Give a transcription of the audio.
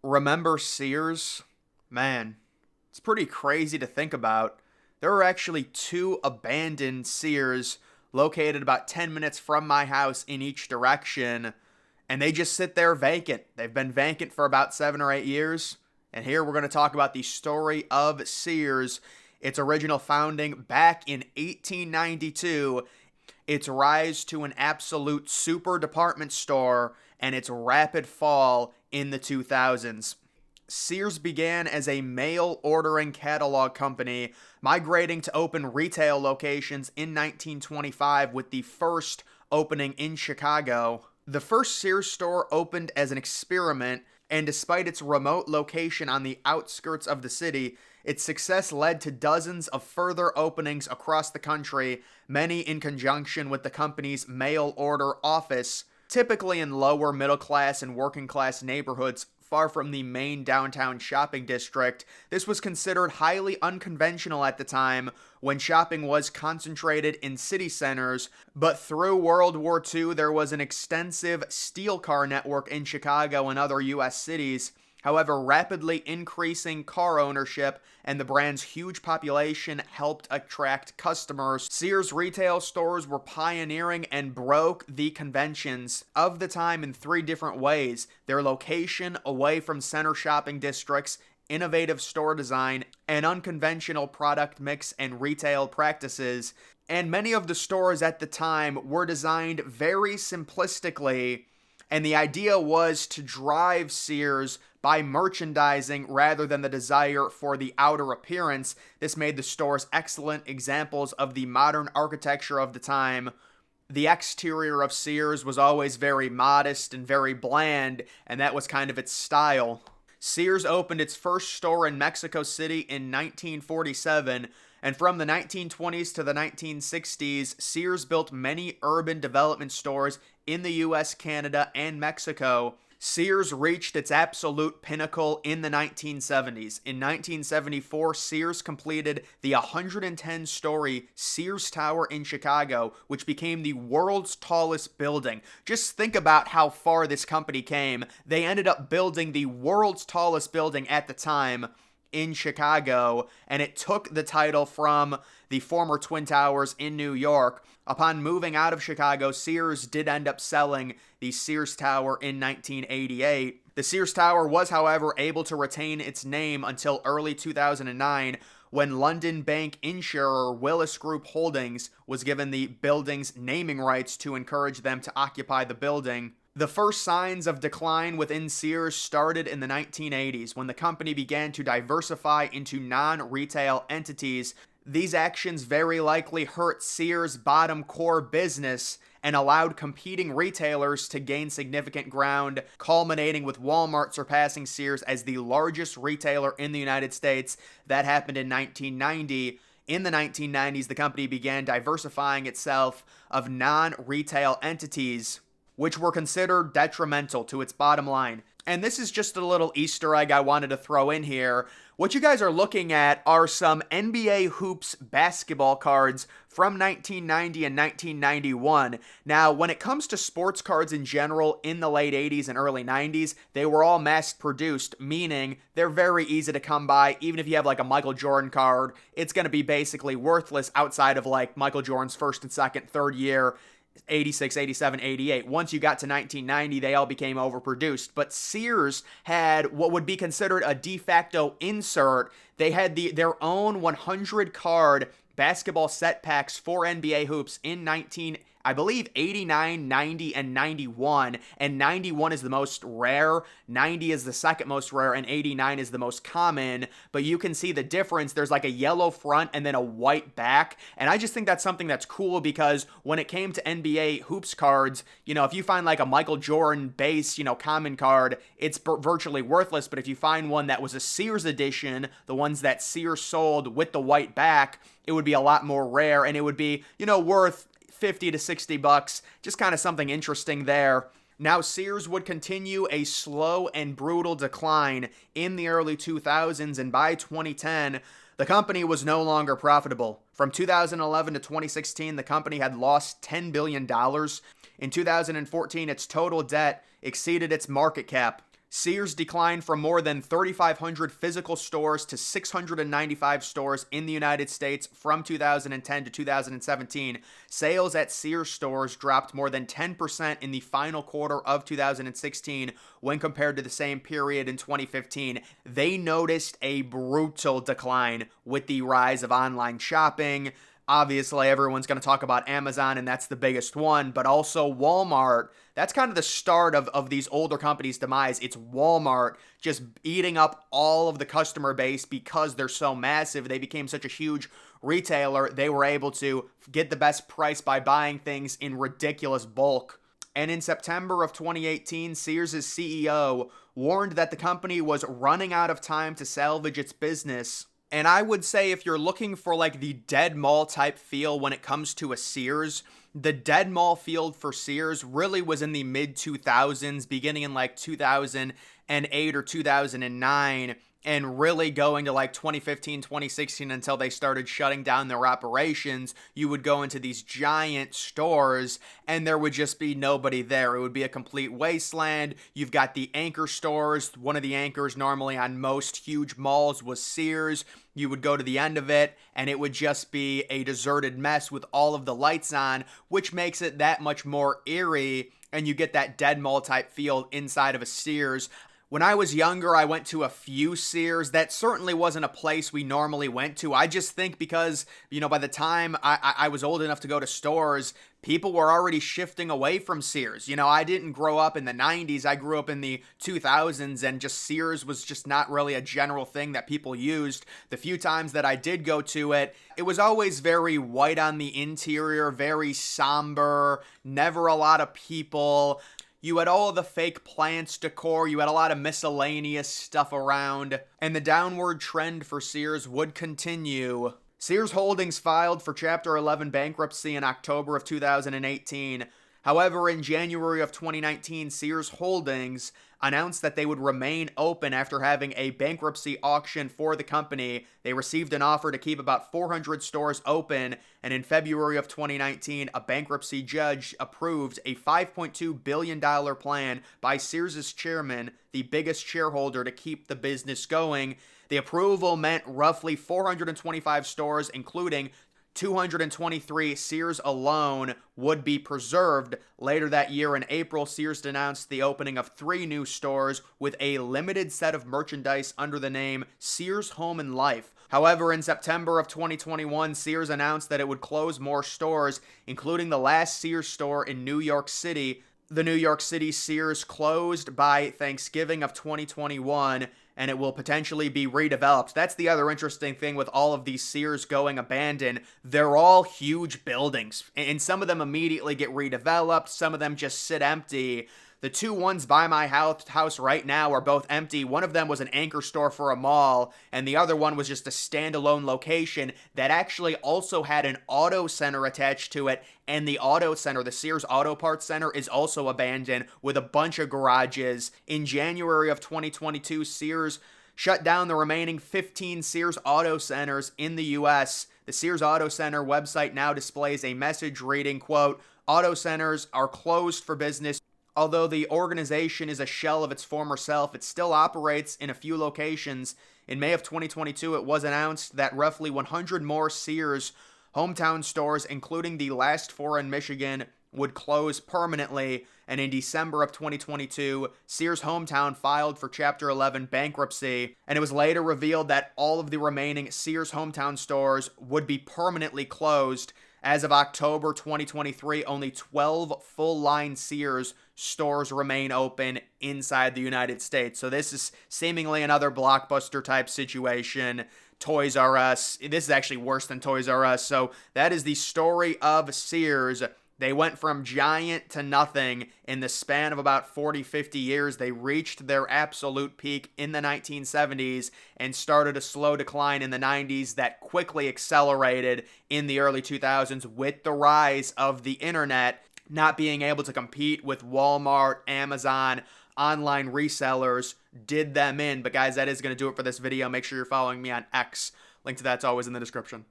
Remember Sears? Man, it's pretty crazy to think about. There are actually two abandoned Sears located about 10 minutes from my house in each direction, and they just sit there vacant. They've been vacant for about 7 or 8 years. And here we're going to talk about the story of Sears, its original founding back in 1892, its rise to an absolute super department store, and its rapid fall in the 2000s. Sears began as a mail ordering catalog company, migrating to open retail locations in 1925 with the first opening in Chicago. The first Sears store opened as an experiment, and despite its remote location on the outskirts of the city, its success led to dozens of further openings across the country, many in conjunction with the company's mail order office, typically in lower middle class and working class neighborhoods far from the main downtown shopping district. This was considered highly unconventional at the time when shopping was concentrated in city centers, but through World War II there was an extensive steel car network in Chicago and other US cities. However, rapidly increasing car ownership and the brand's huge population helped attract customers. Sears retail stores were pioneering and broke the conventions of the time in three different ways: their location away from center shopping districts, innovative store design, and unconventional product mix and retail practices. And many of the stores at the time were designed very simplistically, and the idea was to drive Sears by merchandising rather than the desire for the outer appearance. This made the stores excellent examples of the modern architecture of the time. The exterior of Sears was always very modest and very bland, and that was kind of its style. Sears opened its first store in Mexico City in 1947, and from the 1920s to the 1960s, Sears built many urban development stores in the US, Canada, and Mexico. Sears reached its absolute pinnacle in the 1970s. In 1974, Sears completed the 110-story Sears Tower in Chicago, which became the world's tallest building. Just think about how far this company came. They ended up building the world's tallest building at the time in Chicago, and it took the title from the former Twin Towers in New York. Upon moving out of Chicago, Sears did end up selling the Sears Tower in 1988. The Sears Tower was, however, able to retain its name until early 2009, when London bank insurer Willis Group Holdings was given the building's naming rights to encourage them to occupy the building. The first signs of decline within Sears started in the 1980s, when the company began to diversify into non-retail entities. These actions very likely hurt Sears' bottom core business and allowed competing retailers to gain significant ground, culminating with Walmart surpassing Sears as the largest retailer in the United States. That happened in 1990. In the 1990s, the company began diversifying itself of non-retail entities, which were considered detrimental to its bottom line. And this is just a little Easter egg I wanted to throw in here. What you guys are looking at are some NBA Hoops basketball cards from 1990 and 1991. Now, when it comes to sports cards in general, in the late 80s and early 90s, they were all mass-produced, meaning they're very easy to come by. Even if you have like a Michael Jordan card, it's going to be basically worthless outside of like Michael Jordan's first and second, third year, 86, 87, 88. Once you got to 1990, they all became overproduced. But Sears had what would be considered a de facto insert. They had their own 100 card basketball set packs for NBA hoops in 89, 90, and 91. And 91 is the most rare, 90 is the second most rare, and 89 is the most common. But you can see the difference. There's like a yellow front and then a white back. And I just think that's something that's cool, because when it came to NBA hoops cards, if you find like a Michael Jordan base, common card, it's virtually worthless. But if you find one that was a Sears edition, the ones that Sears sold with the white back, it would be a lot more rare, and it would be, worth $50 to $60, just kind of something interesting there. Now, Sears would continue a slow and brutal decline in the early 2000s, and by 2010, the company was no longer profitable. From 2011 to 2016, the company had lost $10 billion. In 2014, its total debt exceeded its market cap. Sears declined from more than 3,500 physical stores to 695 stores in the United States from 2010 to 2017. Sales at Sears stores dropped more than 10% in the final quarter of 2016 when compared to the same period in 2015. They noticed a brutal decline with the rise of online shopping. Obviously, everyone's going to talk about Amazon, and that's the biggest one, but also Walmart. That's kind of the start of these older companies' demise. It's Walmart just eating up all of the customer base because they're so massive. They became such a huge retailer. They were able to get the best price by buying things in ridiculous bulk. And in September of 2018, Sears' CEO warned that the company was running out of time to salvage its business. And I would say if you're looking for like the dead mall type feel when it comes to a Sears, the dead mall field for Sears really was in the mid 2000s, beginning in like 2008 or 2009, and really going to like 2015, 2016 until they started shutting down their operations. You would go into these giant stores and there would just be nobody there. It would be a complete wasteland. You've got the anchor stores. One of the anchors normally on most huge malls was Sears. You would go to the end of it and it would just be a deserted mess with all of the lights on, which makes it that much more eerie, and you get that dead mall type feel inside of a Sears. When I was younger, I went to a few Sears. That certainly wasn't a place we normally went to. I just think because, by the time I was old enough to go to stores, people were already shifting away from Sears. I didn't grow up in the 90s. I grew up in the 2000s, and just Sears was just not really a general thing that people used. The few times that I did go to it, it was always very white on the interior, very somber, never a lot of people. You had all of the fake plants decor, you had a lot of miscellaneous stuff around, and the downward trend for Sears would continue. Sears Holdings filed for Chapter 11 bankruptcy in October of 2018. However, in January of 2019, Sears Holdings announced that they would remain open after having a bankruptcy auction for the company. They received an offer to keep about 400 stores open, and in February of 2019, a bankruptcy judge approved a $5.2 billion plan by Sears' chairman, the biggest shareholder, to keep the business going. The approval meant roughly 425 stores, including 223 Sears alone, would be preserved. Later that year in April, Sears announced the opening of 3 new stores with a limited set of merchandise under the name Sears Home and Life. However, in September of 2021, Sears announced that it would close more stores, including the last Sears store in New York City. The New York City Sears closed by Thanksgiving of 2021, and it will potentially be redeveloped. That's the other interesting thing with all of these Sears going abandoned. They're all huge buildings, and some of them immediately get redeveloped. Some of them just sit empty. The 2 ones by my house right now are both empty. One of them was an anchor store for a mall, and the other one was just a standalone location that actually also had an auto center attached to it. And the auto center, the Sears Auto Parts Center, is also abandoned with a bunch of garages. In January of 2022, Sears shut down the remaining 15 Sears Auto Centers in the U.S. The Sears Auto Center website now displays a message reading, quote, "Auto centers are closed for business. Although the organization is a shell of its former self, it still operates in a few locations." In May of 2022, it was announced that roughly 100 more Sears hometown stores, including the last 4 in Michigan, would close permanently. And in December of 2022, Sears Hometown filed for Chapter 11 bankruptcy, and it was later revealed that all of the remaining Sears Hometown stores would be permanently closed. As of October 2023, only 12 full-line Sears stores remain open inside the United States. So this is seemingly another Blockbuster-type situation. Toys R Us. This is actually worse than Toys R Us. So that is the story of Sears. They went from giant to nothing in the span of about 40, 50 years. They reached their absolute peak in the 1970s and started a slow decline in the 90s that quickly accelerated in the early 2000s with the rise of the internet. Not being able to compete with Walmart, Amazon, online resellers did them in. But guys, that is going to do it for this video. Make sure you're following me on X. Link to that's always in the description.